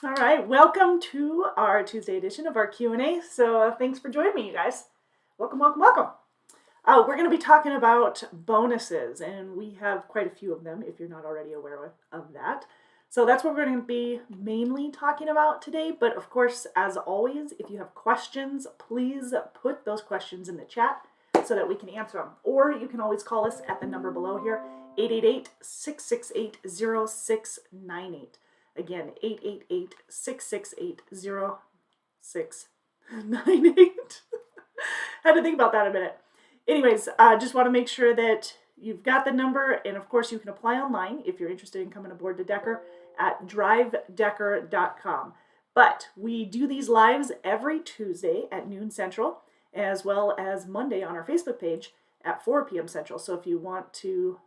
All right, welcome to our Tuesday edition of our Q&A. So thanks for joining me, you guys. Welcome, welcome, welcome. We're going to be talking about bonuses, and we have quite a few of them if you're not already aware of that. So that's what we're going to be mainly talking about today. But of course, as always, if you have questions, please put those questions in the chat so that we can answer them. Or you can always call us at the number below here, 888-668-0698. Again, 888-668-0698. Had to think about that a minute. Anyways, just want to make sure that you've got the number, and of course you can apply online if you're interested in coming aboard to Decker at drivedecker.com. But we do these lives every Tuesday at noon Central, as well as Monday on our Facebook page at 4 p.m. Central. So if you want to,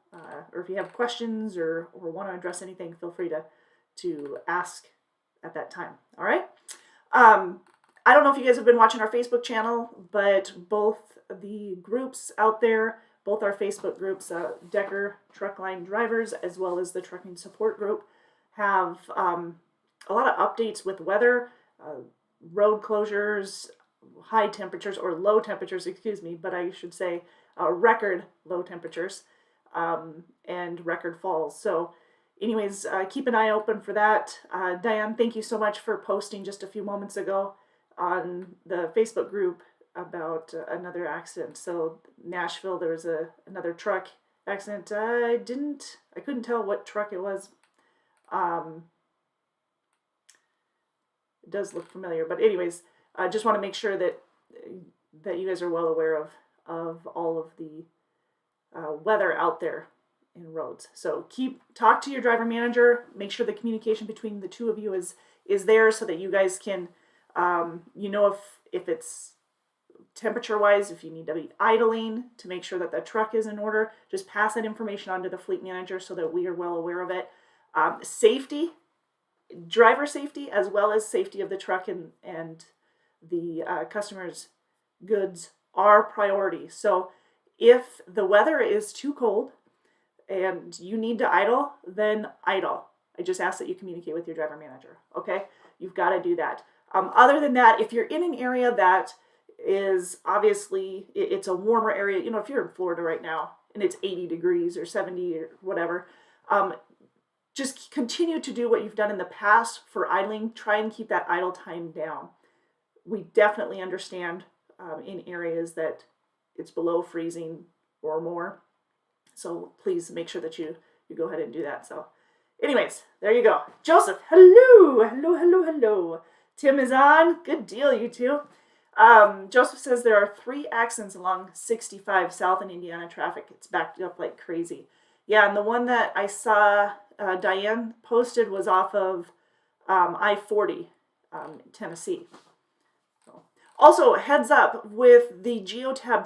or if you have questions or want to address anything, feel free to ask at that time. All right. I don't know if you guys have been watching our Facebook channel, but both the groups out there, both our Facebook groups, Decker Truckline Drivers, as well as the Trucking Support Group, have a lot of updates with weather, road closures, high temperatures, or low temperatures, excuse me, but I should say record low temperatures and record falls. So anyways, keep an eye open for that. Diane, thank you so much for posting just a few moments ago on the Facebook group about another accident. So Nashville, there was another truck accident. I couldn't tell what truck it was. It does look familiar, but anyways, I just want to make sure that you guys are well aware of all of the weather out there in roads. So talk to your driver manager, make sure the communication between the two of you is there so that you guys can if it's temperature wise, if you need to be idling to make sure that the truck is in order, just pass that information on to the fleet manager so that we are well aware of it. Safety, driver safety, as well as safety of the truck and the customer's goods are priority. So if the weather is too cold and you need to idle, then idle. I just ask that you communicate with your driver manager, okay? You've got to do that. Other than that, if you're in an area that is obviously, it's a warmer area, if you're in Florida right now and it's 80 degrees or 70 or whatever, just continue to do what you've done in the past for idling. Try and keep that idle time down. We definitely understand in areas that it's below freezing or more. So please make sure that you go ahead and do that. So anyways, there you go. Joseph, hello. Tim is on. Good deal, you two. Joseph says there are 3 accidents along 65 south in Indiana traffic. It's backed up like crazy. Yeah, and the one that I saw Diane posted was off of I-40 in Tennessee. So, also, heads up with the Geotab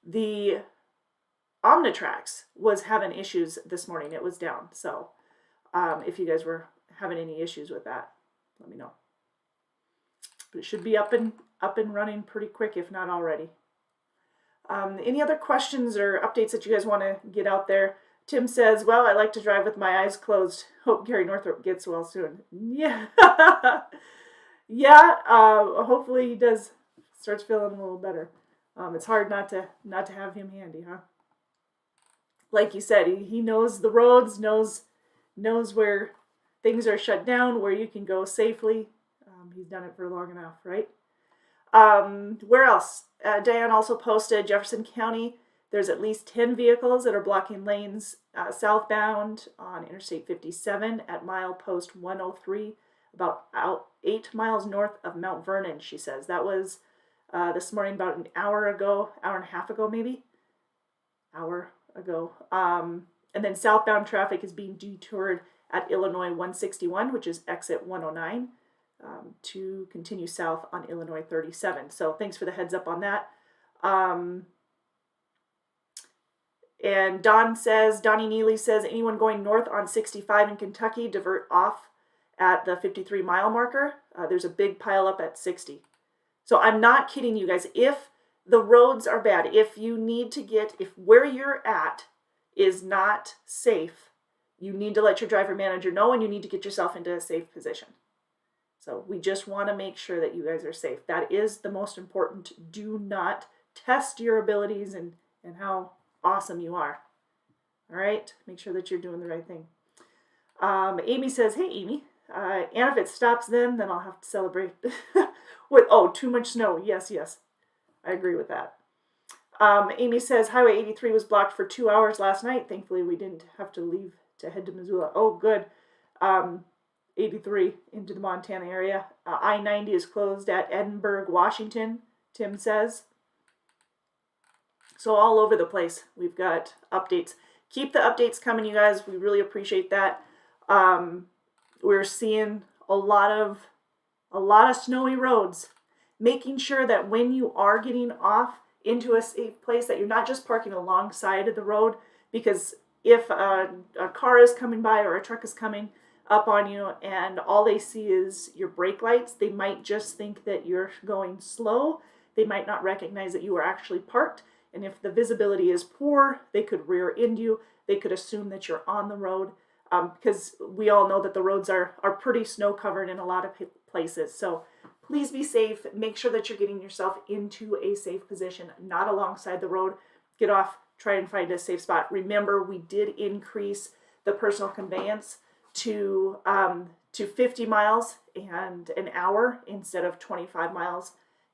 the Omnitrax was having issues this morning. It was down. So if you guys were having any issues with that, let me know. But it should be up and running pretty quick, if not already. Any other questions or updates that you guys want to get out there? Tim says, well, I like to drive with my eyes closed. Hope Gary Northrop gets well soon. Yeah. Yeah, hopefully he starts feeling a little better. It's hard not to have him handy, huh? Like you said, he knows the roads, knows where things are shut down, where you can go safely. He's done it for long enough, right? Where else? Diane also posted Jefferson County. There's at least 10 vehicles that are blocking lanes southbound on Interstate 57 at milepost 103, about 8 miles north of Mount Vernon, she says. That was this morning, about an hour and a half ago, maybe. Hour ago. And then southbound traffic is being detoured at Illinois 161, which is exit 109, to continue south on Illinois 37. So thanks for the heads up on that. And Donnie Neely says, anyone going north on 65 in Kentucky, divert off at the 53 mile marker. There's a big pile up at 60. So I'm not kidding you guys. If the roads are bad, if you need to if where you're at is not safe, you need to let your driver manager know, and you need to get yourself into a safe position. So we just want to make sure that you guys are safe. That is the most important. Do not test your abilities and how awesome you are. All right? Make sure that you're doing the right thing. Amy says, hey, Amy, and if it stops then I'll have to celebrate. With, too much snow. Yes. I agree with that. Amy says, Highway 83 was blocked for 2 hours last night. Thankfully, we didn't have to leave to head to Missoula. Oh, good. 83 into the Montana area. I-90 is closed at Edinburgh, Washington, Tim says. So all over the place, we've got updates. Keep the updates coming, you guys. We really appreciate that. We're seeing a lot of snowy roads. Making sure that when you are getting off into a safe place, that you're not just parking alongside of the road, because if a car is coming by or a truck is coming up on you and all they see is your brake lights, they might just think that you're going slow. They might not recognize that you are actually parked. And if the visibility is poor, they could rear end you. They could assume that you're on the road, because we all know that the roads are pretty snow covered in a lot of places. So please be safe. Make sure that you're getting yourself into a safe position, not alongside the road. Get off, try and find a safe spot. Remember, we did increase the personal conveyance to 50 miles and an hour instead of 25 miles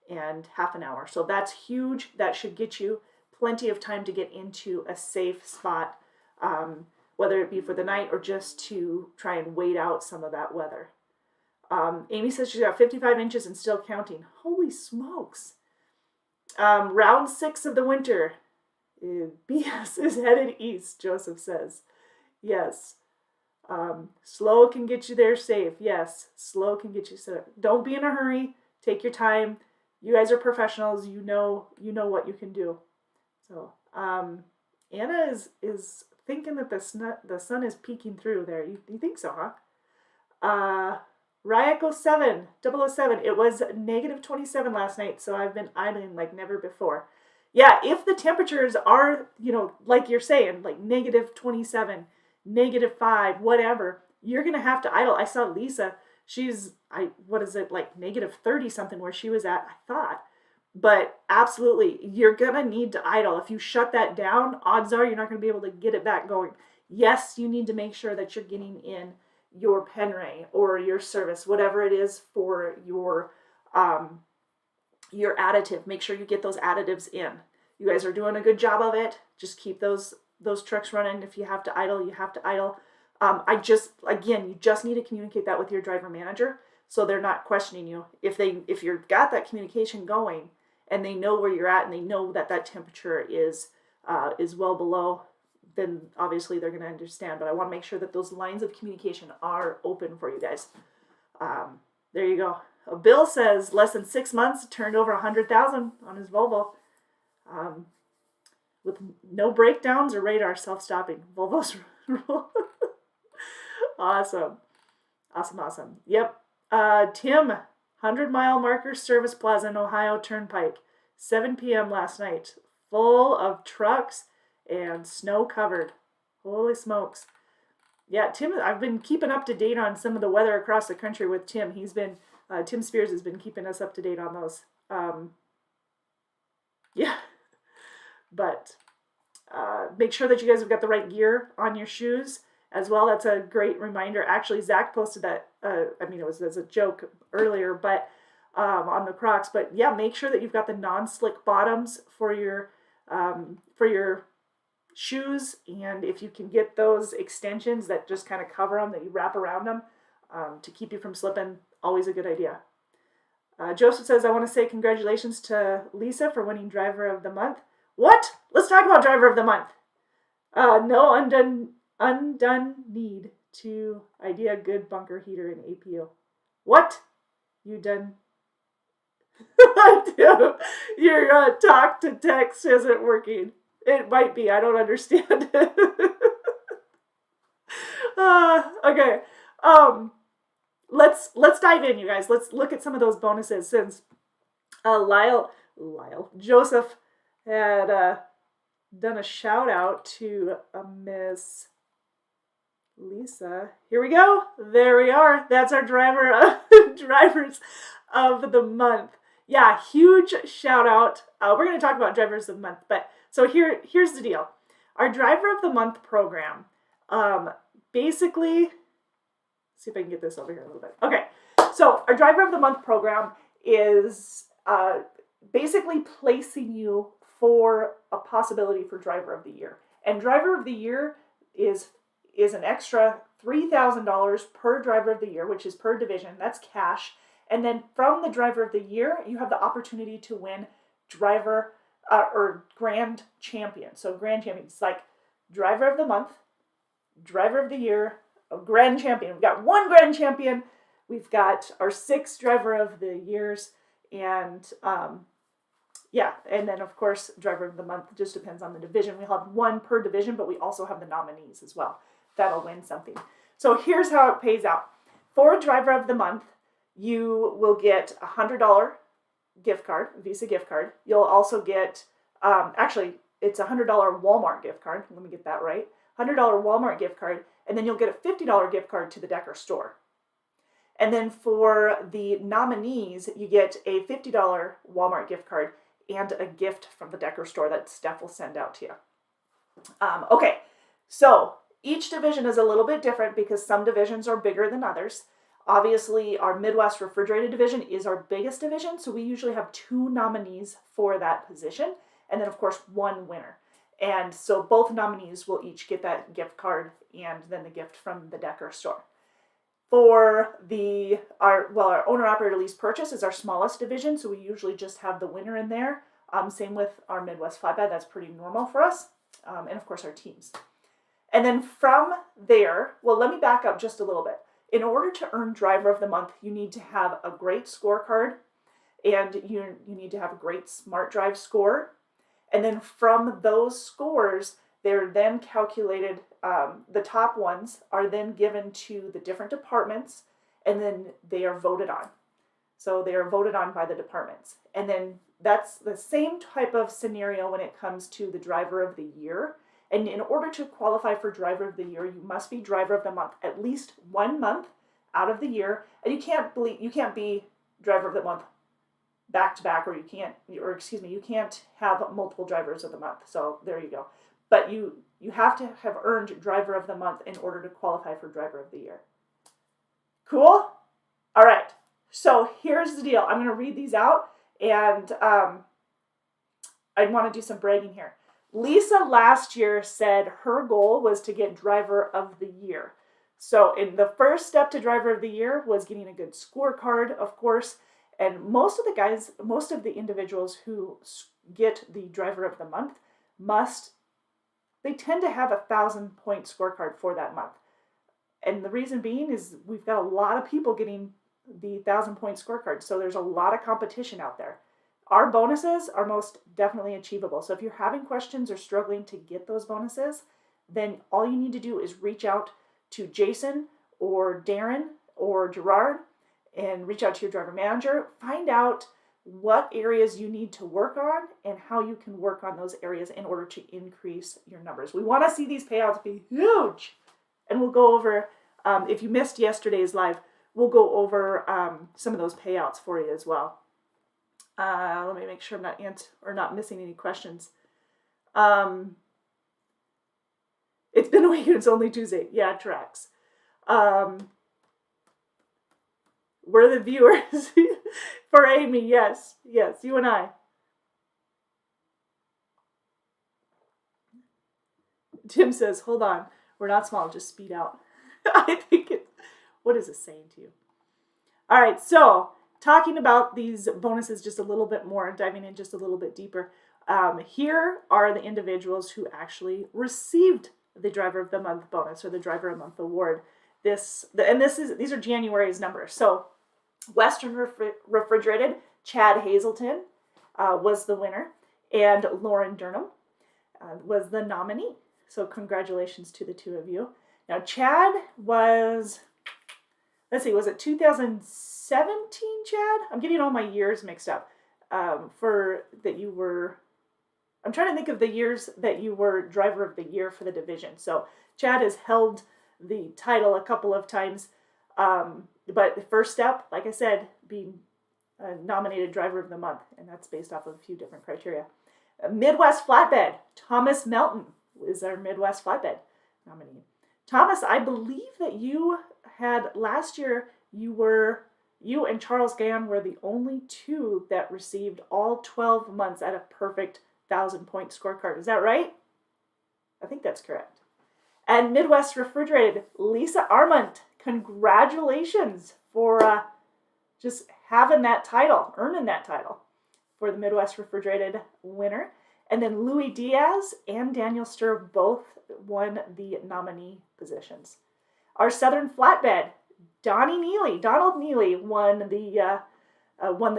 and half an hour. So that's huge. That should get you plenty of time to get into a safe spot, whether it be for the night or just to try and wait out some of that weather. Amy says she's got 55 inches and still counting. Holy smokes. Round 6 of the winter. BS is headed east, Joseph says. Yes. Slow can get you there safe. Yes, slow can get you safe. Don't be in a hurry. Take your time. You guys are professionals. You know what you can do. So, Anna is thinking that the sun is peeking through there. You think so, huh? Ryako 007, it was negative 27 last night, so I've been idling like never before. Yeah, if the temperatures are, like you're saying, like negative 27, negative 5, whatever, you're going to have to idle. I saw Lisa, she's, like negative 30 something where she was at, I thought. But absolutely, you're going to need to idle. If you shut that down, odds are you're not going to be able to get it back going. Yes, you need to make sure that you're getting in your Penray or your service, whatever it is for your additive. Make sure you get those additives in. You guys are doing a good job of it. Just keep those trucks running. If you have to idle, you have to idle. You just need to communicate that with your driver manager so they're not questioning you. If you've got that communication going and they know where you're at and they know that temperature is well below, then obviously they're going to understand. But I want to make sure that those lines of communication are open for you guys. There you go. Bill says less than 6 months, turned over 100,000 on his Volvo, with no breakdowns or radar self-stopping. Volvo's awesome. Yep. Tim, 100-mile marker service plaza in Ohio Turnpike, 7 p.m. last night, full of trucks and snow covered. Holy smokes. Yeah, Tim, I've been keeping up to date on some of the weather across the country with Tim. Tim Spears has been keeping us up to date on those. Yeah. But make sure that you guys have got the right gear on your shoes as well. That's a great reminder. Actually, Zach posted that, it was as a joke earlier, but on the Crocs. But yeah, make sure that you've got the non-slick bottoms for your shoes, and if you can get those extensions that just kind of cover them, that you wrap around them to keep you from slipping, always a good idea. Joseph says, I want to say congratulations to Lisa for winning Driver of the Month. What? Let's talk about Driver of the Month. No undone need to idea good bunker heater in APU. What? You done? Your talk to text isn't working. It might be. I don't understand it. Okay. Let's dive in, you guys. Let's look at some of those bonuses since Joseph had done a shout out to a Miss Lisa, here we go. There we are. That's our drivers of the month. Yeah, huge shout out. We're going to talk about drivers of the month, but so here's the deal. Our driver of the month program, basically, see if I can get this over here a little bit. Okay, so our driver of the month program is basically placing you for a possibility for driver of the year. And driver of the year is an extra $3,000 per driver of the year, which is per division. That's cash. And then from the driver of the year, you have the opportunity to win driver or grand champion. So grand champion is like driver of the month, driver of the year, a grand champion. We've got one grand champion. We've got our 6 driver of the years, and and then of course driver of the month just depends on the division. We have one per division, but we also have the nominees as well. That'll win something. So here's how it pays out. For a driver of the month, you will get a $100 gift card, Visa gift card. You'll also get, it's a $100 Walmart gift card. Let me get that right. $100 Walmart gift card, and then you'll get a $50 gift card to the Decker store. And then for the nominees, you get a $50 Walmart gift card and a gift from the Decker store that Steph will send out to you. Okay, so each division is a little bit different because some divisions are bigger than others. Obviously, our Midwest Refrigerated division is our biggest division, so we usually have 2 nominees for that position, and then, of course, 1 winner. And so both nominees will each get that gift card and then the gift from the Decker store. For our owner-operator lease purchase is our smallest division, so we usually just have the winner in there. Same with our Midwest Flatbed, that's pretty normal for us, and of course our teams. And then from there, well, let me back up just a little bit. In order to earn Driver of the Month, you need to have a great scorecard, and you need to have a great Smart Drive score. And then from those scores, they're then calculated, the top ones are then given to the different departments, and then they are voted on. So they are voted on by the departments. And then that's the same type of scenario when it comes to the Driver of the Year. And in order to qualify for Driver of the Year, you must be Driver of the Month at least 1 month out of the year. And you can't be Driver of the Month back to back, or you can't have multiple Drivers of the Month. So there you go. But you have to have earned Driver of the Month in order to qualify for Driver of the Year. Cool? All right. So here's the deal. I'm going to read these out, and I want to do some bragging here. Lisa last year said her goal was to get Driver of the Year. So in the first step to Driver of the Year was getting a good scorecard, of course. And most of the individuals who get the Driver of the Month they tend to have 1,000-point scorecard for that month. And the reason being is we've got a lot of people getting the 1,000-point scorecard. So there's a lot of competition out there. Our bonuses are most definitely achievable. So if you're having questions or struggling to get those bonuses, then all you need to do is reach out to Jason or Darren or Gerard and reach out to your driver manager. Find out what areas you need to work on and how you can work on those areas in order to increase your numbers. We want to see these payouts be huge. And we'll go over, if you missed yesterday's live, we'll go over some of those payouts for you as well. Let me make sure I'm not missing any questions. It's been a week and it's only Tuesday. Yeah, it tracks. We're the viewers for Amy. Yes, you and I. Tim says, hold on. We're not small, just speed out. I think what is it saying to you? All right, so talking about these bonuses just a little bit more, diving in just a little bit deeper. Here are the individuals who actually received the Driver of the Month bonus or the Driver of the Month award. These are January's numbers. So Western Refrigerated, Chad Hazelton was the winner, and Lauren Durham was the nominee. So congratulations to the two of you. Now Chad was, was it 2017, Chad? I'm getting all my years mixed up. I'm trying to think of the years that you were Driver of the Year for the division. So Chad has held the title a couple of times. But the first step, like I said, being nominated Driver of the Month, and that's based off of a few different criteria. Midwest Flatbed, Thomas Melton is our Midwest Flatbed nominee. Thomas, I believe that you had last year, you and Charles Gann were the only two that received all 12 months at a perfect 1,000-point scorecard. Is that right? I think that's correct. And Midwest Refrigerated, Lisa Armand, congratulations for just having that title, earning that title for the Midwest Refrigerated winner. And then Louis Diaz and Daniel Sturr both won the nominee positions. Our Southern Flatbed, Donald Neely won the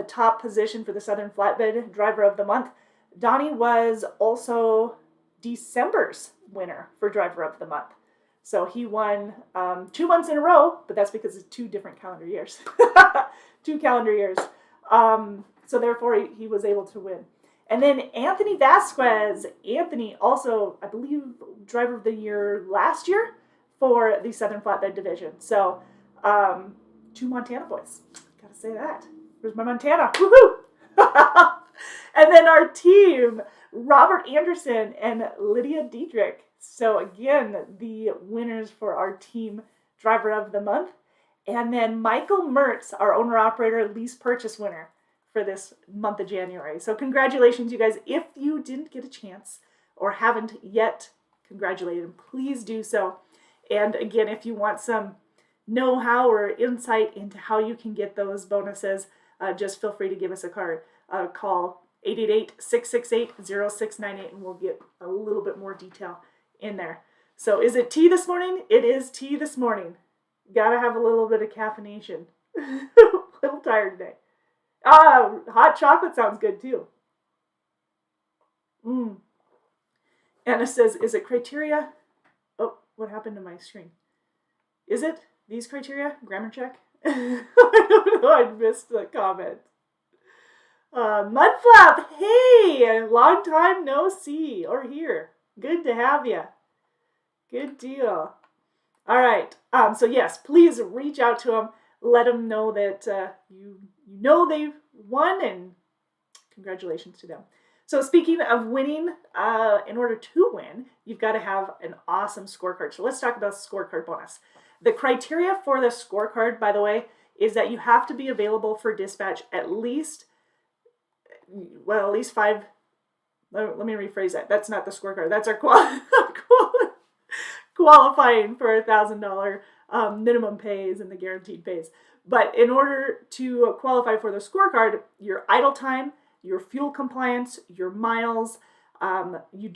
top position for the Southern Flatbed Driver of the Month. Donnie was also December's winner for Driver of the Month. So he won 2 months in a row, but that's because it's 2 different calendar years. 2 calendar years. So therefore he was able to win. And then Anthony Vasquez. Anthony also, I believe, Driver of the Year last year for the Southern Flatbed Division. So 2 Montana boys. Gotta say that. Where's my Montana? Woohoo! And then our team, Robert Anderson and Lydia Diedrich. So again, the winners for our team Driver of the Month. And then Michael Mertz, our owner-operator lease purchase winner for this month of January. So congratulations, you guys. If you didn't get a chance or haven't yet congratulated them, please do so. And again, if you want some know-how or insight into how you can get those bonuses, just feel free to give us a call 888-668-0698, and we'll get a little bit more detail in there. So is it tea this morning? It is tea this morning. Gotta have a little bit of caffeination. A little tired today. Hot chocolate sounds good too. Anna says, is it criteria? Oh, what happened to my screen? Is it these criteria? Grammar check? I don't know, I missed the comment. Mudflap, hey, long time no see or hear. Good to have you. Good deal. All right. So yes, please reach out to them. Let them know that you know they've won, and congratulations to them. So speaking of winning, in order to win, you've got to have an awesome scorecard. So let's talk about Scorecard Bonus. The criteria for the scorecard, by the way, is that you have to be available for dispatch at least 5. Let me rephrase that. That's not the scorecard. That's our qualifying for $1,000 minimum pays and the guaranteed pays. But in order to qualify for the scorecard, your idle time, your fuel compliance, your miles, you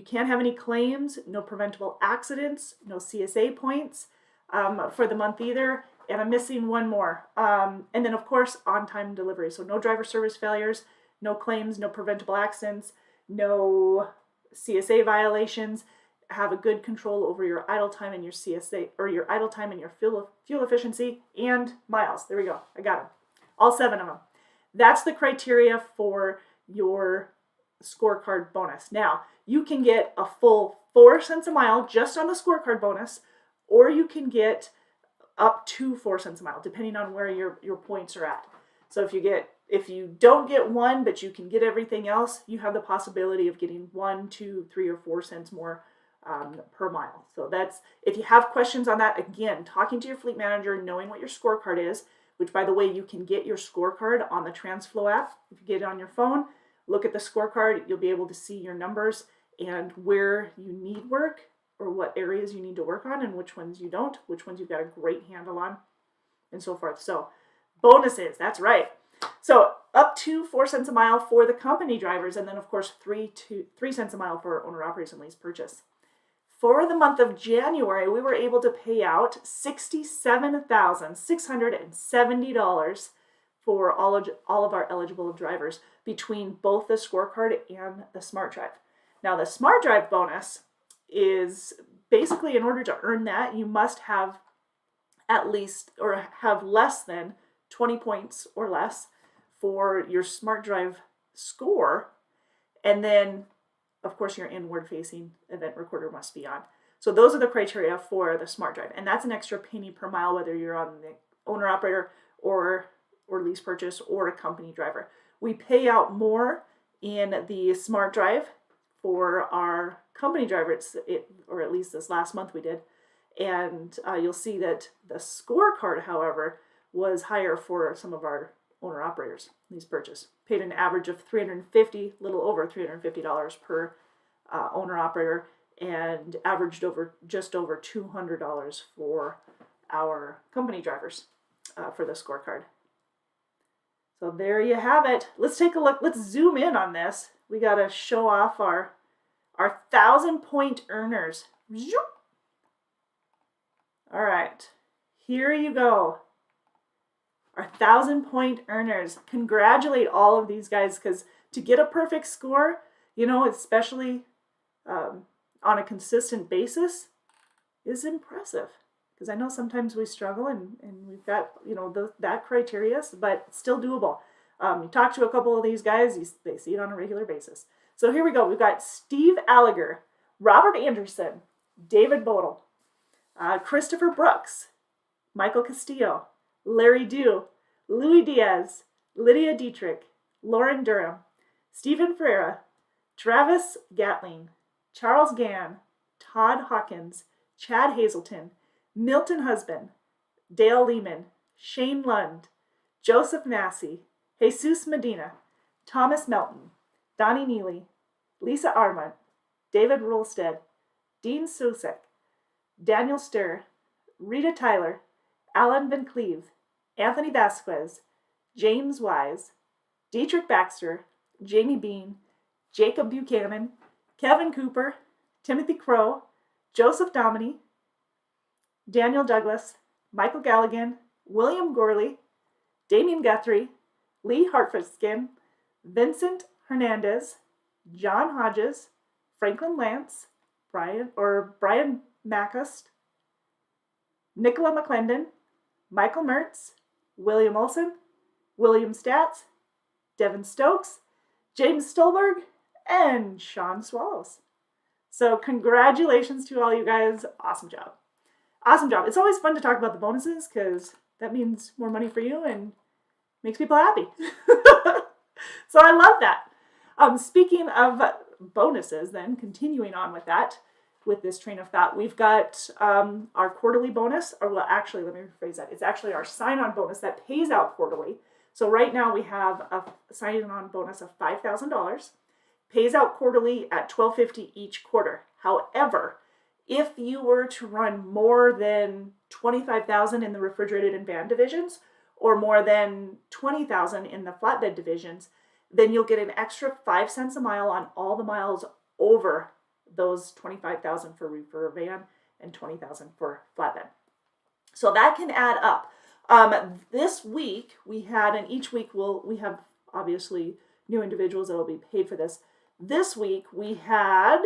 can't have any claims, no preventable accidents, no CSA points for the month either. And I'm missing one more. And then of course, on-time delivery. So no driver service failures, no claims, no preventable accidents, no CSA violations. Have a good control over your idle time and your CSA, or your idle time and your fuel efficiency and miles. There we go. I got them. All 7 of them. That's the criteria for your scorecard bonus. Now, you can get a full 4 cents a mile just on the scorecard bonus, or you can get up to 4 cents a mile, depending on where your points are at. So if you don't get 1, but you can get everything else, you have the possibility of getting 1, 2, 3, or 4 cents more per mile. So that's, if you have questions on that, again, talking to your fleet manager, knowing what your scorecard is, which by the way, you can get your scorecard on the TransFlow app. If you get it on your phone, look at the scorecard, you'll be able to see your numbers and where you need work, or what areas you need to work on and which ones you don't, which ones you've got a great handle on, and so forth. So bonuses, that's right. So up to 4 cents a mile for the company drivers, and then of course 3 cents a mile for owner operators and lease purchase. For the month of January, we were able to pay out $67,670 for all of our eligible drivers between both the scorecard and the Smart Drive. Now, the Smart Drive bonus is basically, in order to earn that, you must have at least, or have less than 20 points or less for your Smart Drive score, and then of course, your inward-facing event recorder must be on. So those are the criteria for the Smart Drive. And that's an extra penny per mile, whether you're on the owner-operator or lease purchase or a company driver. We pay out more in the Smart Drive for our company driver, or at least this last month we did. And you'll see that the scorecard, however, was higher for some of our owner-operators, lease purchase. Paid an average of little over $350 per owner-operator, and averaged just over $200 for our company drivers for the scorecard. So there you have it. Let's take a look. Let's zoom in on this. We got to show off our 1,000-point earners. All right, here you go. Our 1,000-point earners. Congratulate all of these guys, because to get a perfect score, especially on a consistent basis, is impressive. Because I know sometimes we struggle and we've got, that criteria, but it's still doable. You talk to a couple of these guys, they see it on a regular basis. So here we go. We've got Steve Alliger, Robert Anderson, David Bodle, Christopher Brooks, Michael Castillo, Larry Dew, Louis Diaz, Lydia Dietrich, Lauren Durham, Stephen Ferreira, Travis Gatling, Charles Gann, Todd Hawkins, Chad Hazelton, Milton Husband, Dale Lehman, Shane Lund, Joseph Massey, Jesus Medina, Thomas Melton, Donnie Neely, Lisa Armand, David Rulstead, Dean Susek, Daniel Sturr, Rita Tyler, Alan Van Cleve, Anthony Vasquez, James Wise, Dietrich Baxter, Jamie Bean, Jacob Buchanan, Kevin Cooper, Timothy Crow, Joseph Dominy, Daniel Douglas, Michael Galligan, William Gorley, Damien Guthrie, Lee Hartford-Skin, Vincent Hernandez, John Hodges, Franklin Lance, Brian Macust, Nicola McClendon, Michael Mertz, William Olson, William Statz, Devin Stokes, James Stolberg, and Sean Swallows. So congratulations to all you guys. Awesome job. Awesome job. It's always fun to talk about the bonuses because that means more money for you and makes people happy. So I love that. Speaking of bonuses, then continuing on with that, with this train of thought, we've got our quarterly bonus, or well, actually, let me rephrase that. It's actually our sign-on bonus that pays out quarterly. So right now we have a sign-on bonus of $5,000, pays out quarterly at $1,250 each quarter. However, if you were to run more than $25,000 in the refrigerated and van divisions, or more than $20,000 in the flatbed divisions, then you'll get an extra 5 cents a mile on all the miles over those $25,000 for reefer van and $20,000 for flatbed. So that can add up. This week we had, and each week we have obviously new individuals that will be paid for this. This week we had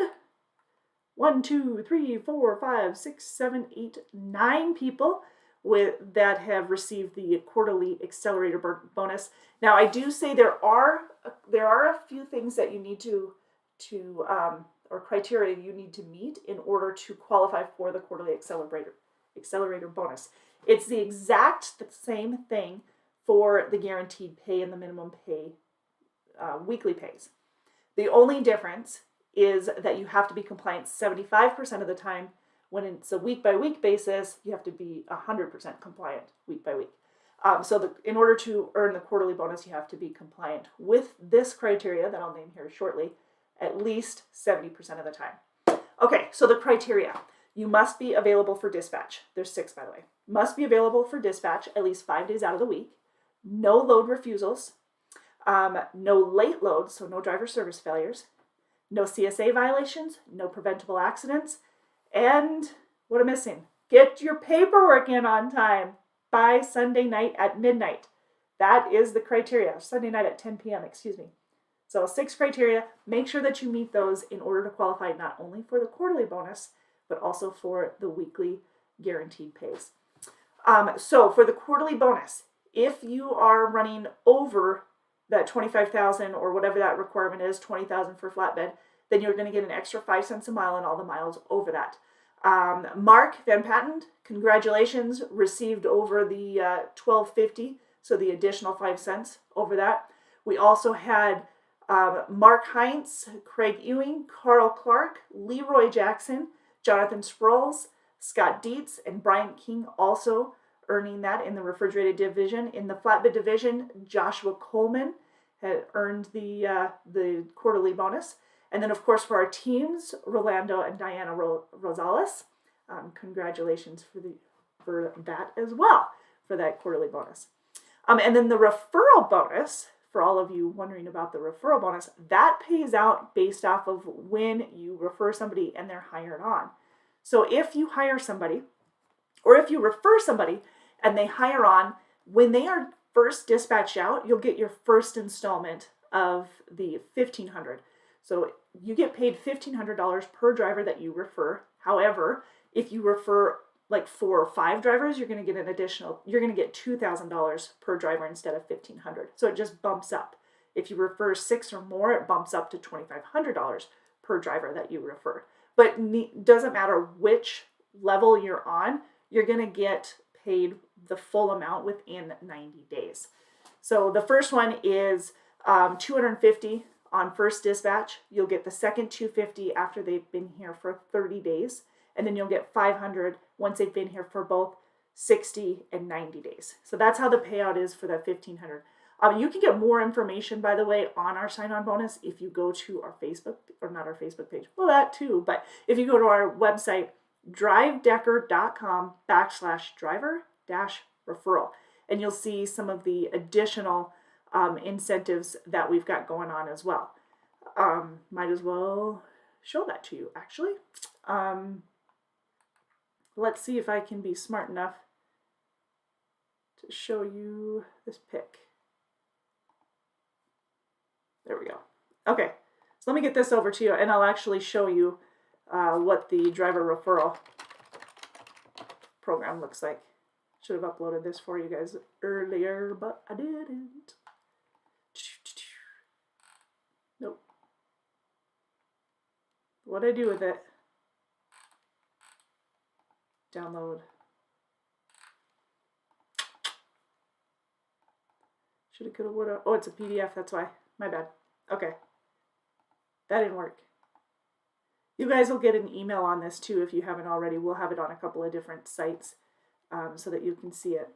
1, 2, 3, 4, 5, 6, 7, 8, 9 people that have received the quarterly accelerator bonus. Now I do say there are a few things that you need to or criteria you need to meet in order to qualify for the quarterly accelerator bonus. It's the same thing for the guaranteed pay and the minimum pay weekly pays. The only difference is that you have to be compliant 75% of the time. When it's a week-by-week basis, you have to be 100% compliant week by week. In order to earn the quarterly bonus, you have to be compliant with this criteria that I'll name here shortly, at least 70% of the time. Okay, so the criteria. You must be available for dispatch. There's 6, by the way. Must be available for dispatch at least 5 days out of the week. No load refusals. No late loads, so no driver service failures. No CSA violations. No preventable accidents. And what I'm missing, get your paperwork in on time by Sunday night at midnight. That is the criteria. Sunday night at 10 p.m., excuse me. So 6 criteria. Make sure that you meet those in order to qualify not only for the quarterly bonus, but also for the weekly guaranteed pays. So for the quarterly bonus, if you are running over that $25,000 or whatever that requirement is, $20,000 for flatbed, then you're going to get an extra 5 cents a mile on all the miles over that. Mark Van Patten, congratulations, received over the $12.50, so the additional 5 cents over that. We also had Mark Heinz, Craig Ewing, Carl Clark, Leroy Jackson, Jonathan Sproles, Scott Dietz, and Brian King also earning that in the refrigerated division. In the flatbed division, Joshua Coleman had earned the quarterly bonus. And then, of course, for our teams, Rolando and Diana Rosales, congratulations for that as well, for that quarterly bonus. And then the referral bonus, for all of you wondering about the referral bonus, that pays out based off of when you refer somebody and they're hired on. So if you hire somebody, or if you refer somebody and they hire on, when they are first dispatched out, you'll get your first installment of the $1,500. So you get paid $1,500 per driver that you refer. However, if you refer like 4 or 5 drivers, you're going to get $2,000 per driver instead of $1,500. So it just bumps up. If you refer 6 or more, it bumps up to $2,500 per driver that you refer. But it doesn't matter which level you're on, you're going to get paid the full amount within 90 days. So the first one is $250 on first dispatch. You'll get the second $250 after they've been here for 30 days. And then you'll get $500 once they've been here for both 60 and 90 days. So that's how the payout is for that $1,500. You can get more information, by the way, on our sign-on bonus if you go to our Facebook, or not our Facebook page, well, that too, but if you go to our website, drivedecker.com/driver-referral, and you'll see some of the additional incentives that we've got going on as well. Might as well show that to you, actually. Let's see if I can be smart enough to show you this pic. There we go. Okay, so let me get this over to you, and I'll actually show you what the driver referral program looks like. Should have uploaded this for you guys earlier, but I didn't. Nope. What'd I do with it? Download. Shoulda, coulda, woulda. Oh, it's a PDF, that's why. My bad. Okay. That didn't work. You guys will get an email on this too if you haven't already. We'll have it on a couple of different sites so that you can see it.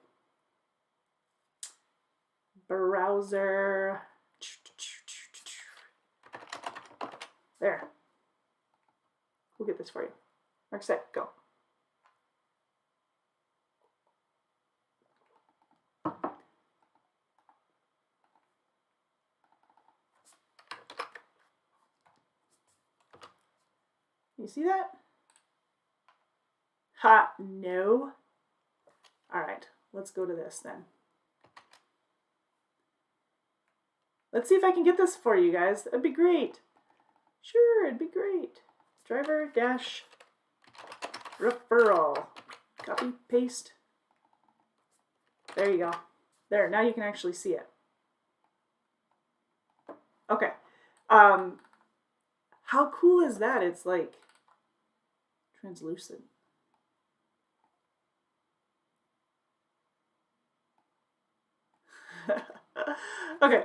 Browser. There. We'll get this for you. Mark, set, go. You see that? Ha, no. All right, let's go to this then. Let's see if I can get this for you guys. That'd be great. Sure, it'd be great. Driver-referral. Copy, paste. There you go. There, now you can actually see it. Okay. How cool is that? It's like translucent. Okay,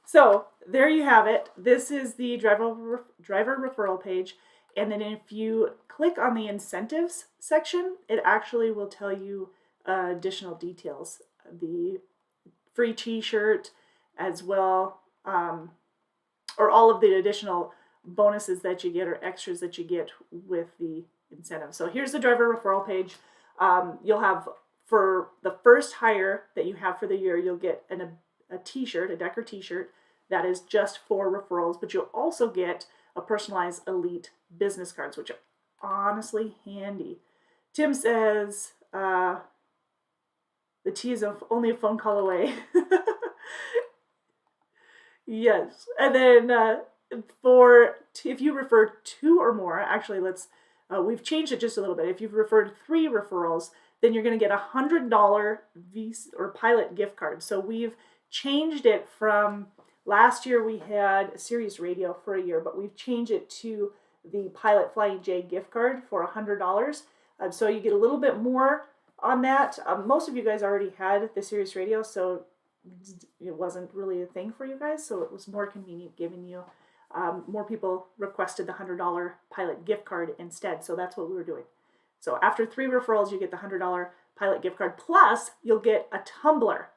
so there you have it. This is the driver referral page. And then if you click on the incentives section, it actually will tell you additional details. The free t-shirt as well, or all of the additional bonuses that you get or extras that you get with the incentive. So here's the driver referral page. You'll have, for the first hire that you have for the year, you'll get a t-shirt, a Decker t-shirt that is just for referrals, but you'll also get a personalized elite business cards, which are honestly handy. Tim says the tea is only a phone call away. Yes, and then if you refer 2 or more, actually we've changed it just a little bit. If you've referred 3 referrals, then you're going to get $100 Visa or Pilot gift card. So we've changed it from last year we had Sirius Radio for a year, but we've changed it to the Pilot Flying J gift card for $100. So you get a little bit more on that. Most of you guys already had the Sirius Radio, so it wasn't really a thing for you guys. So it was more convenient giving you, more people requested the $100 Pilot gift card instead. So that's what we were doing. So after 3 referrals, you get the $100 Pilot gift card, plus you'll get a tumbler.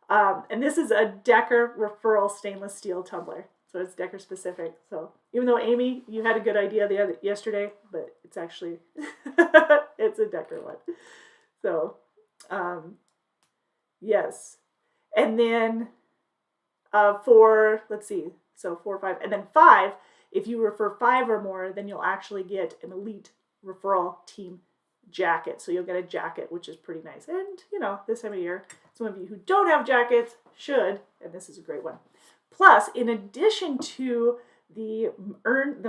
And this is a Decker referral stainless steel tumbler. So it's Decker specific. So even though Amy, you had a good idea yesterday, but it's actually, it's a Decker one. So, yes. And then let's see, so 4, 5, and then 5, if you refer 5 or more, then you'll actually get an elite referral team jacket. So you'll get a jacket, which is pretty nice. And, this time of year, some of you who don't have jackets should, and this is a great one. Plus, in addition to the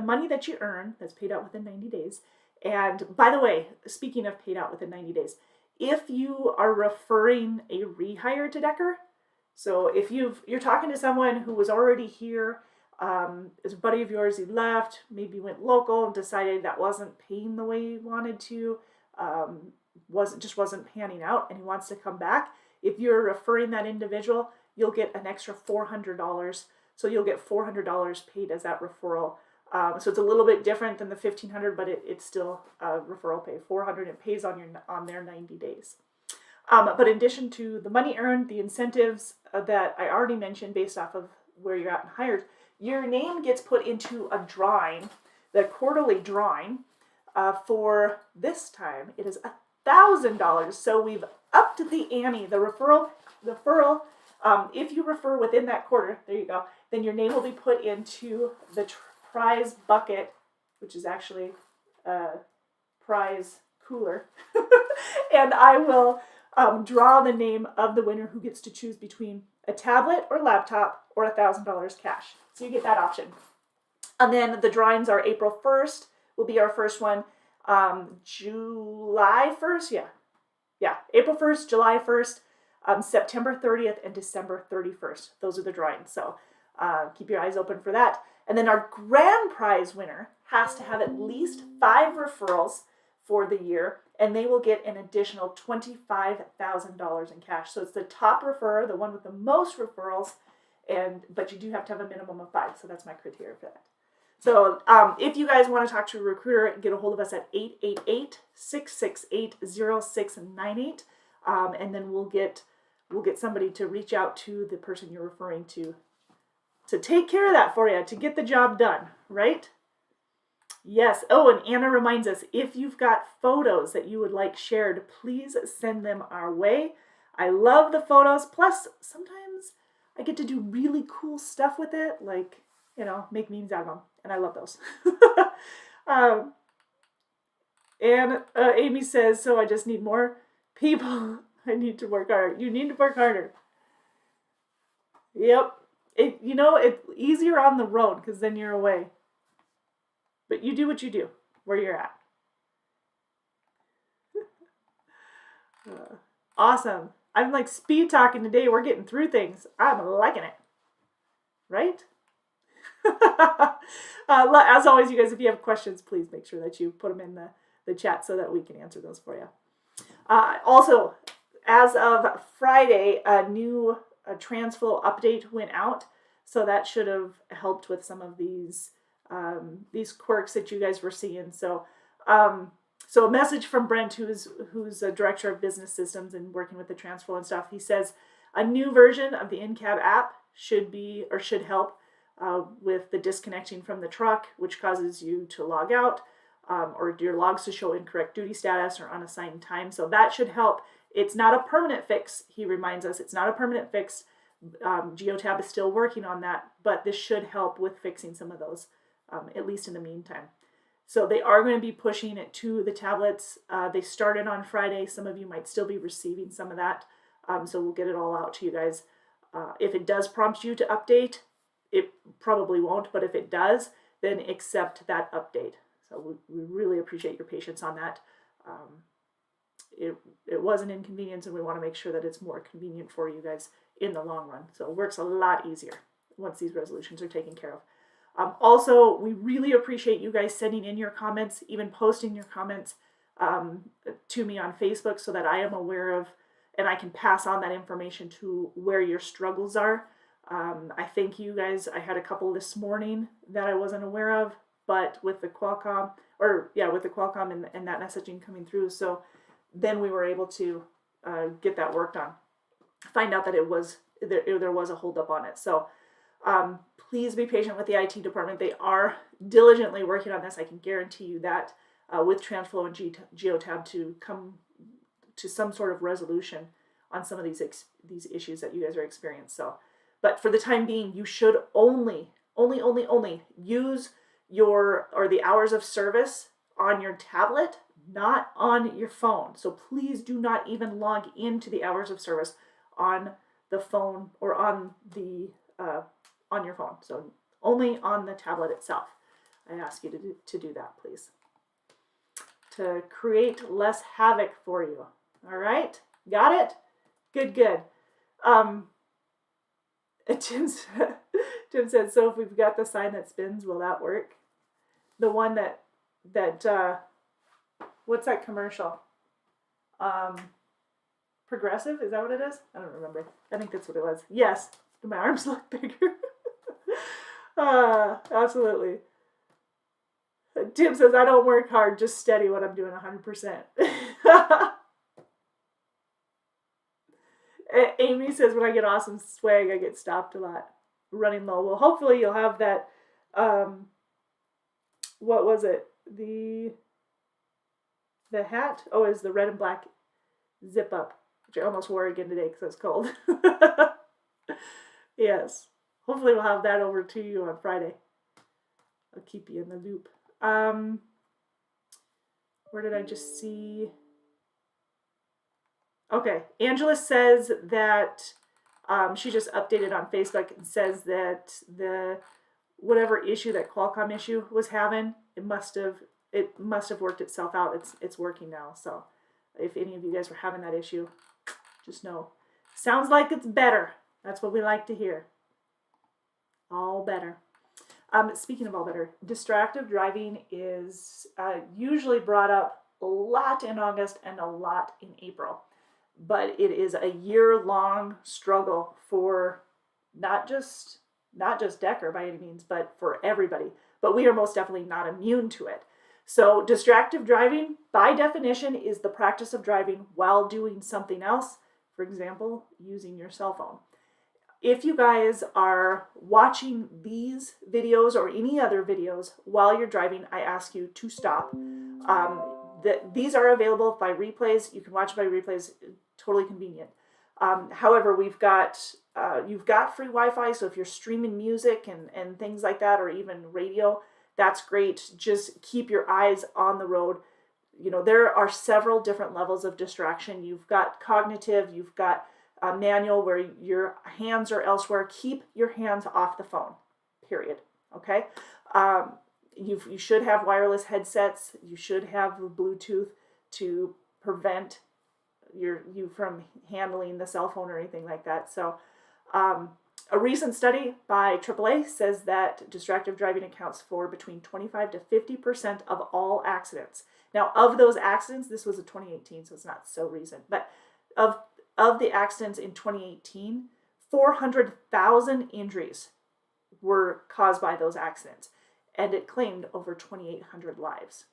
money that you earn, that's paid out within 90 days. And by the way, speaking of paid out within 90 days, if you are referring a rehire to Decker, so if you're talking to someone who was already here, is a buddy of yours, he left, maybe went local and decided that wasn't paying the way he wanted to, wasn't panning out, and he wants to come back. If you're referring that individual, you'll get an extra $400. So you'll get $400 paid as that referral. So it's a little bit different than the $1,500, but it's still referral pay. $400, it pays on their 90 days. But in addition to the money earned, the incentives that I already mentioned based off of where you're at and hired, your name gets put into a drawing, the quarterly drawing, for this time. It is $1,000. So we've upped the ante. The referral, if you refer within that quarter, there you go, then your name will be put into the prize bucket, which is actually a prize cooler. And I will draw the name of the winner who gets to choose between a tablet or laptop or $1,000 cash. So you get that option. And then the drawings are April 1st will be our first one. July 1st, April 1st, July 1st, September 30th, and December 31st. Those are the drawings. So keep your eyes open for that. And then our grand prize winner has to have at least 5 referrals for the year, and they will get an additional $25,000 in cash. So it's the top referrer, the one with the most referrals, but you do have to have a minimum of 5. So that's my criteria for that. So if you guys want to talk to a recruiter, get a hold of us at 888-668-0698, and then we'll get somebody to reach out to the person you're referring to take care of that for you, to get the job done, right? Yes. Oh, and Anna reminds us, if you've got photos that you would like shared, please send them our way. I love the photos. Plus, sometimes I get to do really cool stuff with it, like, make memes out of them. And I love those. And Amy says, so I just need more people. I need to work harder. You need to work harder. Yep. It's easier on the road because then you're away. But you do what you do where you're at. Awesome. I'm like speed talking today. We're getting through things. I'm liking it. Right? As always, you guys, if you have questions, please make sure that you put them in the chat so that we can answer those for you. Also, as of Friday, a new TransFlow update went out, so that should have helped with some of these quirks that you guys were seeing. So a message from Brent, who's a director of business systems and working with the TransFlow and stuff. He says a new version of the in-cab app should help with the disconnecting from the truck, which causes you to log out, or your logs to show incorrect duty status or unassigned time. So that should help. It's not a permanent fix. He reminds us it's not a permanent fix. Geotab is still working on that, but this should help with fixing some of those, at least in the meantime. So they are going to be pushing it to the tablets. They started on Friday. Some of you might still be receiving some of that. So we'll get it all out to you guys. If it does prompt you to update, it probably won't, but if it does, then accept that update. So we really appreciate your patience on that. It was an inconvenience, and we want to make sure that it's more convenient for you guys in the long run. So it works a lot easier once these resolutions are taken care of. Also, we really appreciate you guys sending in your comments, even posting your comments to me on Facebook so that I am aware of and I can pass on that information to where your struggles are. I thank you guys. I had a couple this morning that I wasn't aware of, but with the Qualcomm, and that messaging coming through, so then we were able to get that worked on. Find out that there was a holdup on it. So please be patient with the IT department. They are diligently working on this. I can guarantee you that with TransFlow and Geotab to come to some sort of resolution on some of these issues that you guys are experiencing. So, but for the time being, you should only use the hours of service on your tablet, not on your phone. So please do not even log into the hours of service on the phone or on your phone. So only on the tablet itself. I ask you to do that, please, to create less havoc for you. All right, got it? Good. Tim said, so if we've got the sign that spins, will that work? The one that what's that commercial? Progressive, is that what it is? I don't remember. I think that's what it was. Yes, my arms look bigger. Absolutely. Tim says, I don't work hard, just steady when I'm doing 100%. Amy says, when I get awesome swag, I get stopped a lot. Running low. Well, hopefully you'll have that, what was it? The hat? Oh, is the red and black zip up, which I almost wore again today because it's cold. Yes. Hopefully we'll have that over to you on Friday. I'll keep you in the loop. Where did I just see? Okay, Angela says that she just updated on Facebook and says that the whatever issue that Qualcomm issue was having, it must have worked itself out. It's working now. So if any of you guys were having that issue, just know. Sounds like it's better. That's what we like to hear. All better. Speaking of all better, distractive driving is usually brought up a lot in August and a lot in April. But it is a year-long struggle for not just Decker by any means, but for everybody. But we are most definitely not immune to it. So distractive driving, by definition, is the practice of driving while doing something else. For example, using your cell phone. If you guys are watching these videos or any other videos while you're driving, I ask you to stop. These are available by replays. You can watch by replays. Totally convenient. However, you've got free Wi-Fi, so if you're streaming music and things like that, or even radio, that's great. Just keep your eyes on the road. You know, there are several different levels of distraction. You've got cognitive, you've got manual where your hands are elsewhere. Keep your hands off the phone, period. Okay? You should have wireless headsets. You should have Bluetooth to prevent you from handling the cell phone or anything like that. So a recent study by AAA says that distractive driving accounts for between 25 to 50% of all accidents. Now, of those accidents, this was a 2018, so it's not so recent, but of the accidents in 2018, 400,000 injuries were caused by those accidents, and it claimed over 2,800 lives.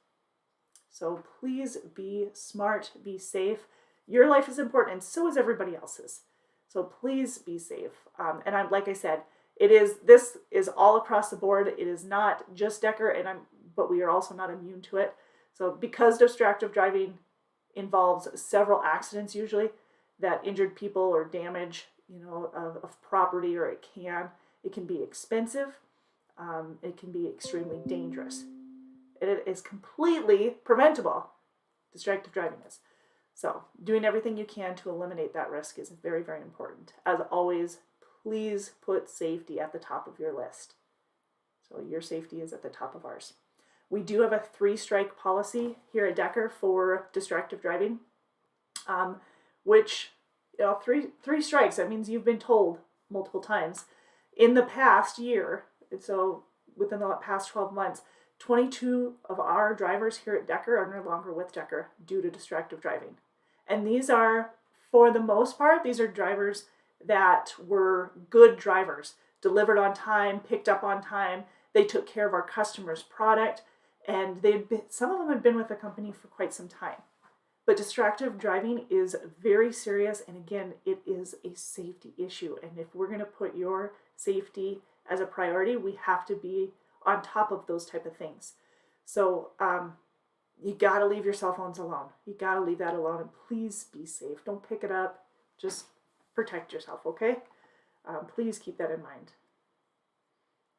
So please be smart, be safe. Your life is important, and so is everybody else's. So please be safe. And like I said, this is all across the board. It is not just Decker, but we are also not immune to it. So because distractive driving involves several accidents usually that injured people or damage, of property, or it can be expensive. It can be extremely dangerous. It is completely preventable. Distractive driving is. So doing everything you can to eliminate that risk is very, very important. As always, please put safety at the top of your list. So your safety is at the top of ours. We do have a 3-strike policy here at Decker for distractive driving, which, three strikes, that means you've been told multiple times in the past year. So within the past 12 months, 22 of our drivers here at Decker are no longer with Decker due to distractive driving. And these are, for the most part, these are drivers that were good drivers, delivered on time, picked up on time. They took care of our customer's product, and some of them had been with the company for quite some time. But distractive driving is very serious, and again, it is a safety issue. And if we're going to put your safety as a priority, we have to be on top of those type of things. So you got to leave your cell phones alone. You got to leave that alone, and please be safe. Don't pick it up. Just protect yourself, okay? Please keep that in mind.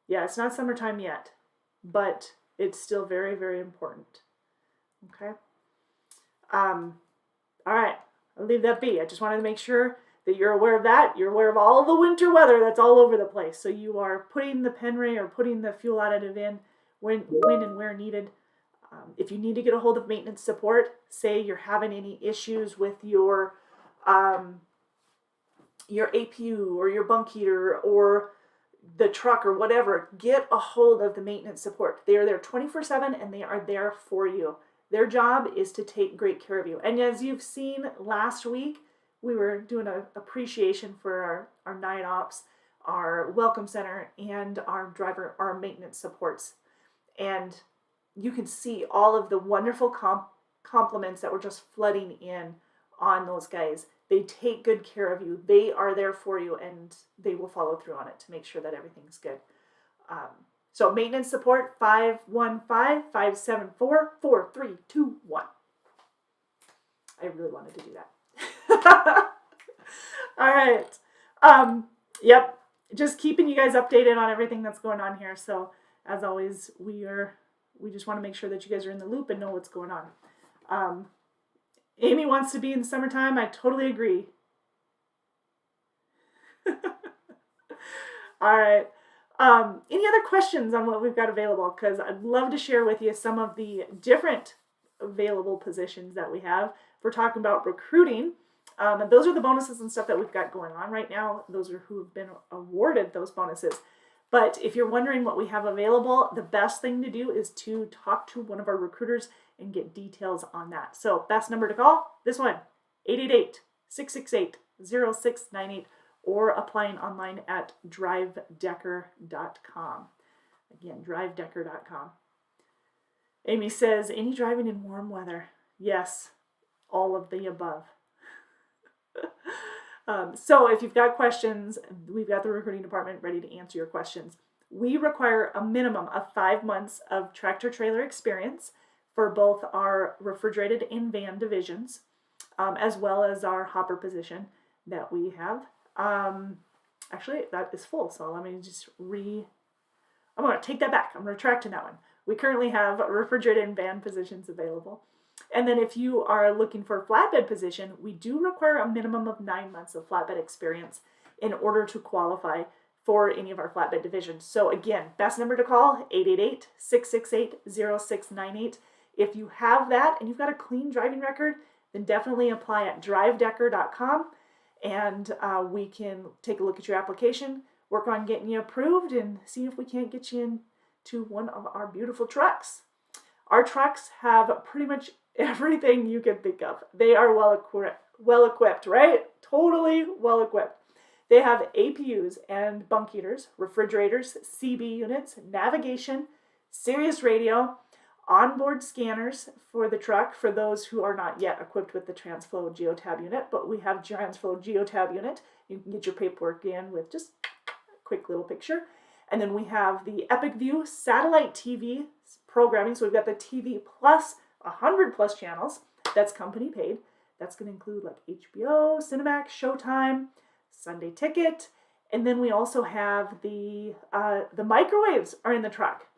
Yeah, it's not summertime yet, but it's still very, very important. Okay? All right, I'll leave that be. I just wanted to make sure that you're aware of that. You're aware of all of the winter weather that's all over the place. So you are putting the Penray or putting the fuel additive in when and where needed. If you need to get a hold of maintenance support, say you're having any issues with your APU or your bunk heater or the truck or whatever, get a hold of the maintenance support. They are there 24/7 and they are there for you. Their job is to take great care of you. And as you've seen last week, we were doing an appreciation for our night ops, our welcome center, and our maintenance supports. And you can see all of the wonderful compliments that were just flooding in on those guys. They take good care of you. They are there for you, and they will follow through on it to make sure that everything's good. So maintenance support, 515-574-4321. I really wanted to do that. All right. Yep. Just keeping you guys updated on everything that's going on here. So as always, we just want to make sure that you guys are in the loop and know what's going on. Amy wants to be in the summertime. I totally agree. All right. Any other questions on what we've got available? Because I'd love to share with you some of the different available positions that we have. If we're talking about recruiting, and those are the bonuses and stuff that we've got going on right now. Those are who have been awarded those bonuses. But if you're wondering what we have available, the best thing to do is to talk to one of our recruiters and get details on that. So best number to call, this one, 888-668-0698, or applying online at drivedecker.com. Again, drivedecker.com. Amy says, any driving in warm weather? Yes, all of the above. So if you've got questions, we've got the recruiting department ready to answer your questions. We require a minimum of 5 months of tractor trailer experience for both our refrigerated and van divisions, as well as our hopper position that we have. Actually, that is full, so let me just I'm going to take that back. I'm retracting that one. We currently have refrigerated and van positions available. And then if you are looking for a flatbed position, we do require a minimum of 9 months of flatbed experience in order to qualify for any of our flatbed divisions. So again, best number to call, 888-668-0698. If you have that and you've got a clean driving record, then definitely apply at drivedecker.com, and we can take a look at your application, work on getting you approved, and see if we can't get you into one of our beautiful trucks. Our trucks have pretty much everything you can think of. They are well equipped, right? Totally well equipped. They have APUs and bunk heaters, refrigerators, CB units, navigation, Sirius radio, onboard scanners for the truck for those who are not yet equipped with the TransFlow Geotab unit, but we have TransFlow Geotab unit. You can get your paperwork in with just a quick little picture. And then we have the Epic View satellite TV programming. So we've got the TV plus 100 plus channels. That's company paid. That's going to include like HBO, Cinemax, Showtime, Sunday Ticket. And then we also have the microwaves are in the truck.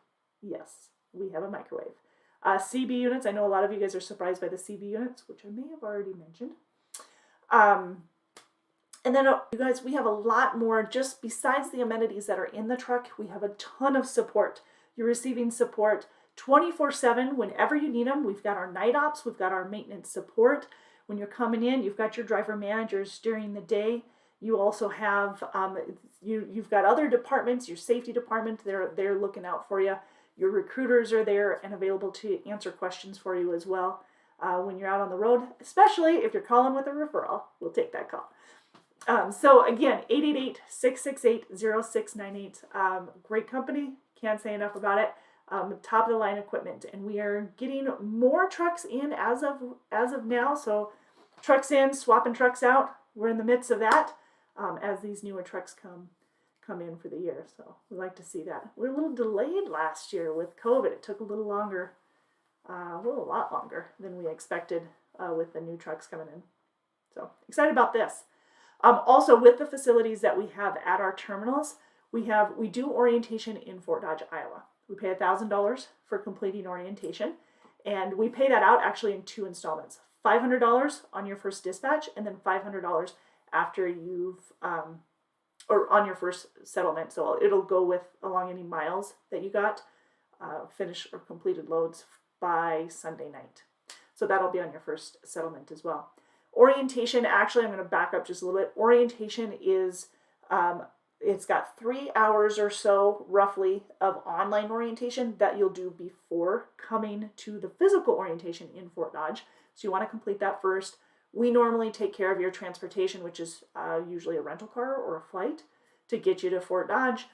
Yes, we have a microwave. CB units. I know a lot of you guys are surprised by the CB units, which I may have already mentioned. And then, you guys, we have a lot more just besides the amenities that are in the truck. We have a ton of support. You're receiving support 24/7 whenever you need them. We've got our night ops. We've got our maintenance support. When you're coming in, you've got your driver managers during the day You also have, you've got other departments, your safety department, they're looking out for you. Your recruiters are there and available to answer questions for you as well when you're out on the road, especially if you're calling with a referral. We'll take that call. So again, 888-668-0698. Great company, can't say enough about it. Top of the line equipment, and we are getting more trucks in as of now. So trucks in, swapping trucks out. We're in the midst of that as these newer trucks come in for the year. So we like to see that. We're a little delayed last year with COVID. It took a little longer, a lot longer than we expected with the new trucks coming in. So excited about this. Also, with the facilities that we have at our terminals, we do orientation in Fort Dodge, Iowa. We pay $1,000 for completing orientation, and we pay that out actually in 2 installments. $500 on your first dispatch, and then $500 after you've, or on your first settlement. So it'll go with along any miles that you got, finished or completed loads by Sunday night. So that'll be on your first settlement as well. Orientation, actually, I'm going to back up just a little bit. Orientation is, it's got 3 hours or so, roughly, of online orientation that you'll do before coming to the physical orientation in Fort Dodge. So you want to complete that first. We normally take care of your transportation, which is usually a rental car or a flight to get you to Fort Dodge.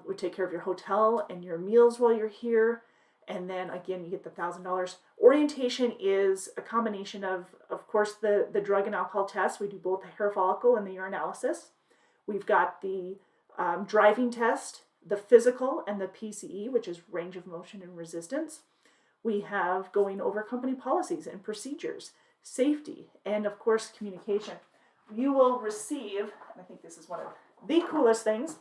We take care of your hotel and your meals while you're here. And then again, you get the $1,000. Orientation is a combination of course, the drug and alcohol test. We do both the hair follicle and the urinalysis. We've got the driving test, the physical, and the PCE, which is range of motion and resistance. We have going over company policies and procedures, safety, and of course, communication. You will receive, and I think this is one of the coolest things,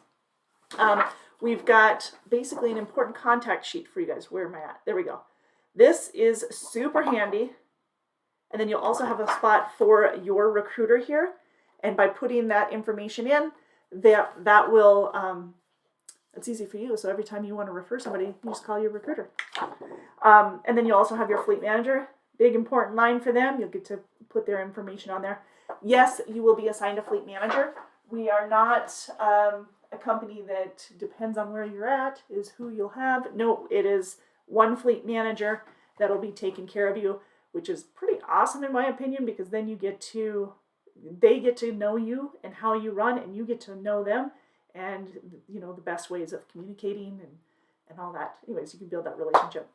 we've got basically an important contact sheet for you guys. Where am I at? There we go. This is super handy. And then you'll also have a spot for your recruiter here. And by putting that information in, that will, it's easy for you. So every time you want to refer somebody, you just call your recruiter. And then you also have your fleet manager. Big important line for them. You'll get to put their information on there. Yes, you will be assigned a fleet manager. We are not a company that depends on where you're at is who you'll have. No, it is one fleet manager that'll be taking care of you, which is pretty awesome in my opinion, because then they get to know you and how you run, and you get to know them, and the best ways of communicating and all that. Anyways, you can build that relationship.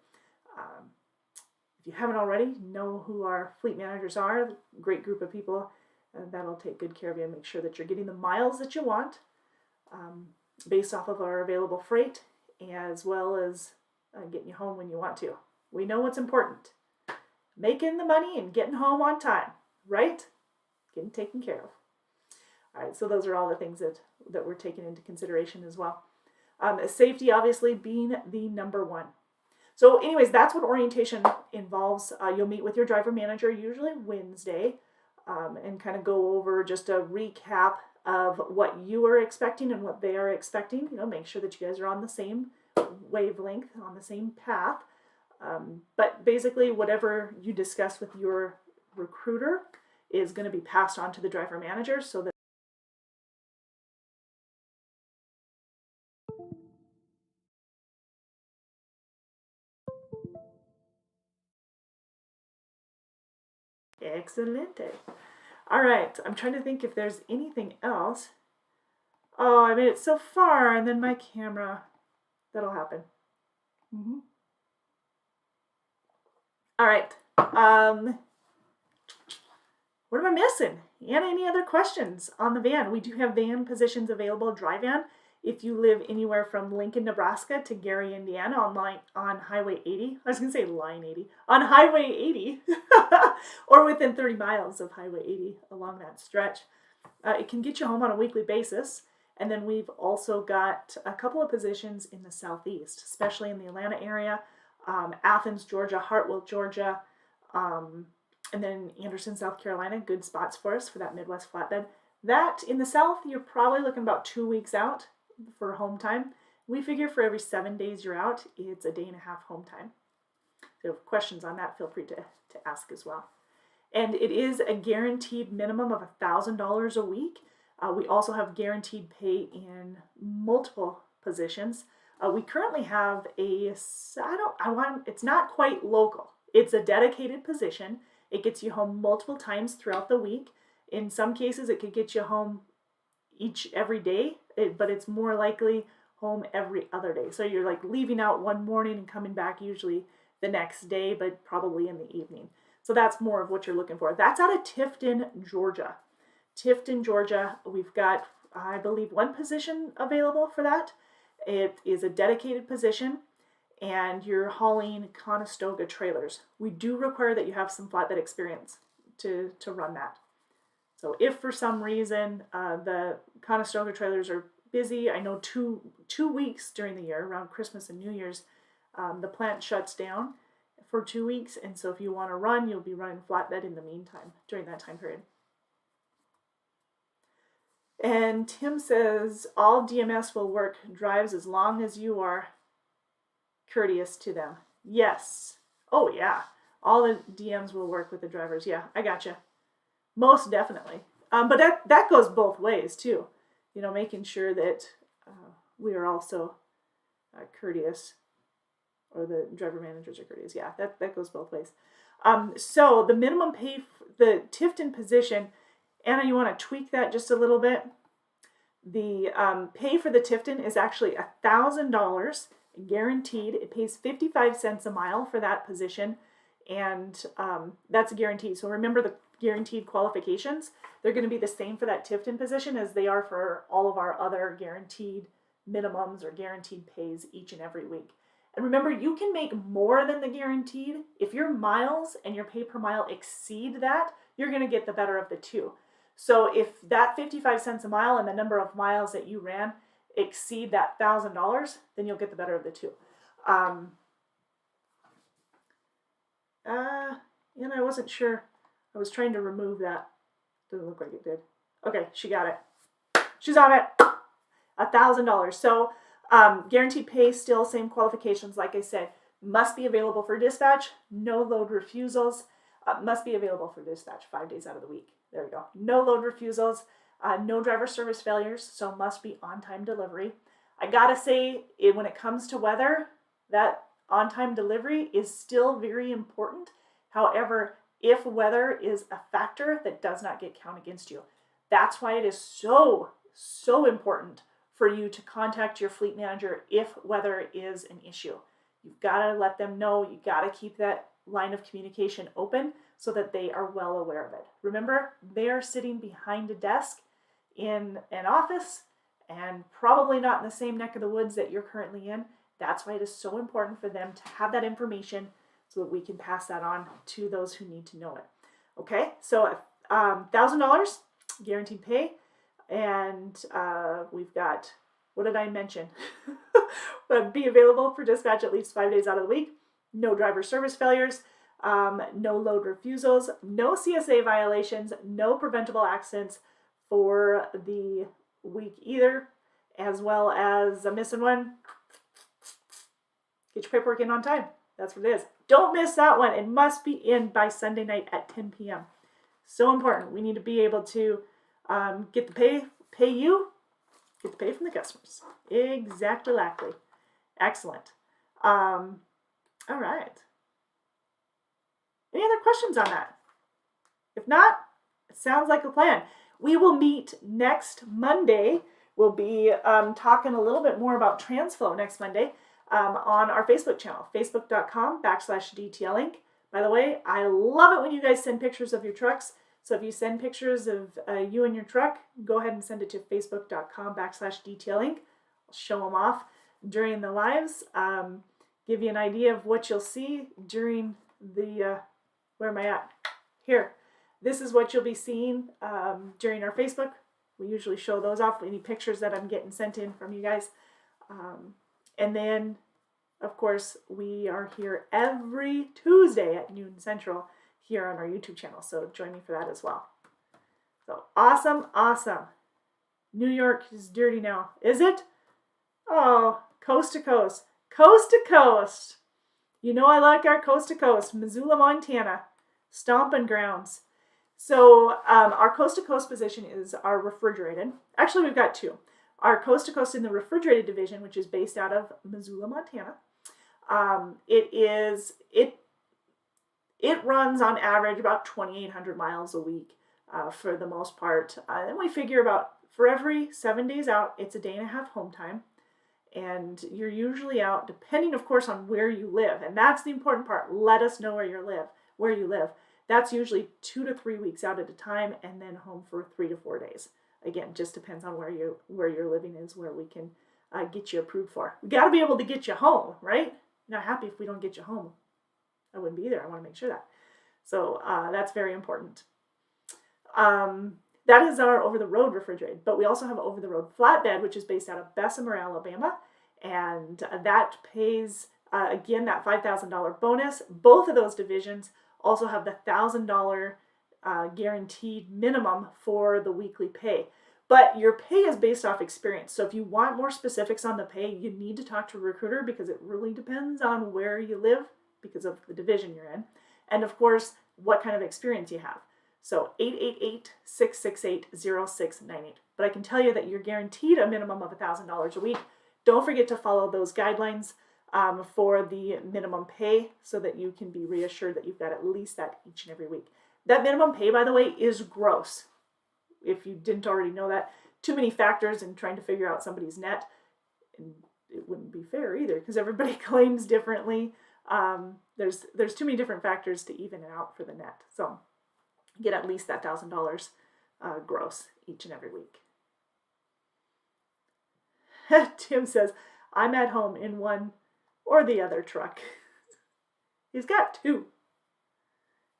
If you haven't already, know who our fleet managers are. Great group of people that'll take good care of you and make sure that you're getting the miles that you want based off of our available freight, as well as getting you home when you want to. We know what's important. Making the money and getting home on time, right? Getting taken care of. All right, so those are all the things that we're taking into consideration as well. Safety, obviously, being the number one. So anyways, that's what orientation involves. You'll meet with your driver manager, usually Wednesday, and kind of go over just a recap of what you are expecting and what they are expecting. Make sure that you guys are on the same wavelength, on the same path. But basically, whatever you discuss with your recruiter is going to be passed on to the driver manager so that Excelente. All right, I'm trying to think if there's anything else. Oh, I made it so far, and then my camera. That'll happen. All right. What am I missing? And any other questions on the van? We do have van positions available, dry van. If you live anywhere from Lincoln, Nebraska to Gary, Indiana on Highway 80. I was going to say Line 80. On Highway 80. Or within 30 miles of Highway 80 along that stretch. It can get you home on a weekly basis. And then we've also got a couple of positions in the southeast, especially in the Atlanta area. Athens, Georgia, Hartwell, Georgia, and then Anderson, South Carolina. Good spots for us for that Midwest flatbed. That in the south, you're probably looking about 2 weeks out for home time. We figure for every 7 days you're out, it's a day and a half home time. If you have questions on that, feel free to ask as well. And it is a guaranteed minimum of $1,000 a week. We also have guaranteed pay in multiple positions. We currently have it's not quite local. It's a dedicated position. It gets you home multiple times throughout the week. In some cases, it could get you home every day, but it's more likely home every other day. So you're like leaving out one morning and coming back usually the next day, but probably in the evening. So that's more of what you're looking for. That's out of Tifton, Georgia. Tifton, Georgia, we've got, I believe, one position available for that. It is a dedicated position, and you're hauling Conestoga trailers. We do require that you have some flatbed experience to run that. So if for some reason the Conestoga trailers are busy, I know two weeks during the year, around Christmas and New Year's, the plant shuts down for 2 weeks, and so if you want to run, you'll be running flatbed in the meantime during that time period. And Tim says, all DMS will work drives as long as you are courteous to them. Yes. Oh, yeah. All the DMs will work with the drivers. Yeah, I gotcha. Most definitely. But that goes both ways, too. You know, making sure that we are also courteous, or the driver managers are courteous. Yeah, that goes both ways. So the minimum pay, the Tifton position, Anna, you want to tweak that just a little bit? The pay for the Tifton is actually $1,000 guaranteed. It pays 55 cents a mile for that position, and that's guaranteed. So remember the guaranteed qualifications. They're going to be the same for that Tifton position as they are for all of our other guaranteed minimums or guaranteed pays each and every week. And remember, you can make more than the guaranteed. If your miles and your pay per mile exceed that, you're going to get the better of the two. So if that 55 cents a mile and the number of miles that you ran exceed that $1,000, then you'll get the better of the two. And I wasn't sure. I was trying to remove that. Doesn't look like it did. Okay, she got it. She's on it. $1,000. So guaranteed pay, still same qualifications. Like I said, must be available for dispatch. No load refusals. Must be available for dispatch 5 days out of the week. There we go. No load refusals. No driver service failures. So must be on-time delivery. I gotta say, when it comes to weather, that on-time delivery is still very important. However, if weather is a factor, that does not get counted against you. That's why it is so important for you to contact your fleet manager if weather is an issue. You've got to let them know. You've got to keep that line of communication open so that they are well aware of it. Remember, they are sitting behind a desk in an office and probably not in the same neck of the woods that you're currently in. That's why it is so important for them to have that information so that we can pass that on to those who need to know it. Okay, so $1,000 guaranteed pay, and we've got, what did I mention? Be available for dispatch at least 5 days out of the week. No driver service failures, no load refusals, no CSA violations, no preventable accidents for the week either, as well as a missing one. Get your paperwork in on time. That's what it is. Don't miss that one. It must be in by Sunday night at 10 p.m. So important. We need to be able to get the pay you, get the pay from the customers. Exactly. Excellent. All right. Any other questions on that? If not, it sounds like a plan. We will meet next Monday. We'll be talking a little bit more about TransFlow next Monday. On our Facebook channel, facebook.com/DTLink. By the way, I love it when you guys send pictures of your trucks. So if you send pictures of you and your truck, go ahead and send it to facebook.com/DTLink. I'll show them off during the lives. Give you an idea of what you'll see during the, where am I at? Here. This is what you'll be seeing during our Facebook. We usually show those off, any pictures that I'm getting sent in from you guys. And then, of course, we are here every Tuesday at noon Central here on our YouTube channel. So join me for that as well. So awesome. New York is dirty now. Is it? Oh, coast to coast. Coast to coast. You know I like our coast to coast. Missoula, Montana. Stomping grounds. So our coast-to-coast position is our refrigerated. Actually, we've got two. Our coast-to-coast in the refrigerated division, which is based out of Missoula, Montana. It runs on average about 2,800 miles a week for the most part. And we figure about for every 7 days out, it's a day and a half home time. And you're usually out, depending, of course, on where you live. And that's the important part. Let us know where you live. That's usually 2 to 3 weeks out at a time, and then home for 3 to 4 days. Again, just depends on where you're living is where we can get you approved for. We got to be able to get you home, right? Not happy if we don't get you home. I wouldn't be either. I want to make sure that. So that's very important. That is our over-the-road refrigerated, but we also have over-the-road flatbed, which is based out of Bessemer, Alabama, and that pays, again, that $5,000 bonus. Both of those divisions also have the $1,000 guaranteed minimum for the weekly pay. But your pay is based off experience. So if you want more specifics on the pay, you need to talk to a recruiter because it really depends on where you live because of the division you're in. And of course, what kind of experience you have. So 888-668-0698. But I can tell you that you're guaranteed a minimum of $1,000 a week. Don't forget to follow those guidelines for the minimum pay so that you can be reassured that you've got at least that each and every week. That minimum pay, by the way, is gross. If you didn't already know that, too many factors in trying to figure out somebody's net. And it wouldn't be fair either because everybody claims differently. There's too many different factors to even it out for the net. So get at least that $1,000 gross each and every week. Tim says, I'm at home in one or the other truck. He's got two.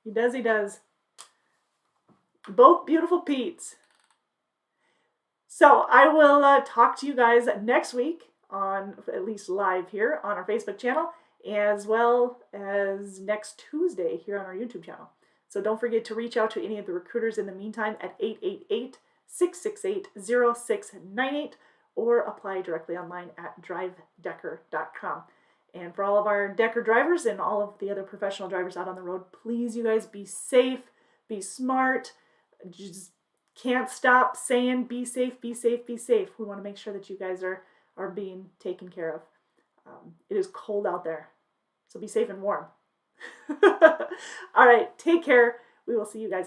He does. Both beautiful Pete's. So I will talk to you guys next week on, at least live here on our Facebook channel, as well as next Tuesday here on our YouTube channel. So don't forget to reach out to any of the recruiters in the meantime at 888-668-0698 or apply directly online at drivedecker.com. And for all of our Decker drivers and all of the other professional drivers out on the road, please, you guys, be safe, be smart. Just can't stop saying be safe, be safe, be safe. We want to make sure that you guys are being taken care of. It is cold out there, so be safe and warm. All right, take care. We will see you guys next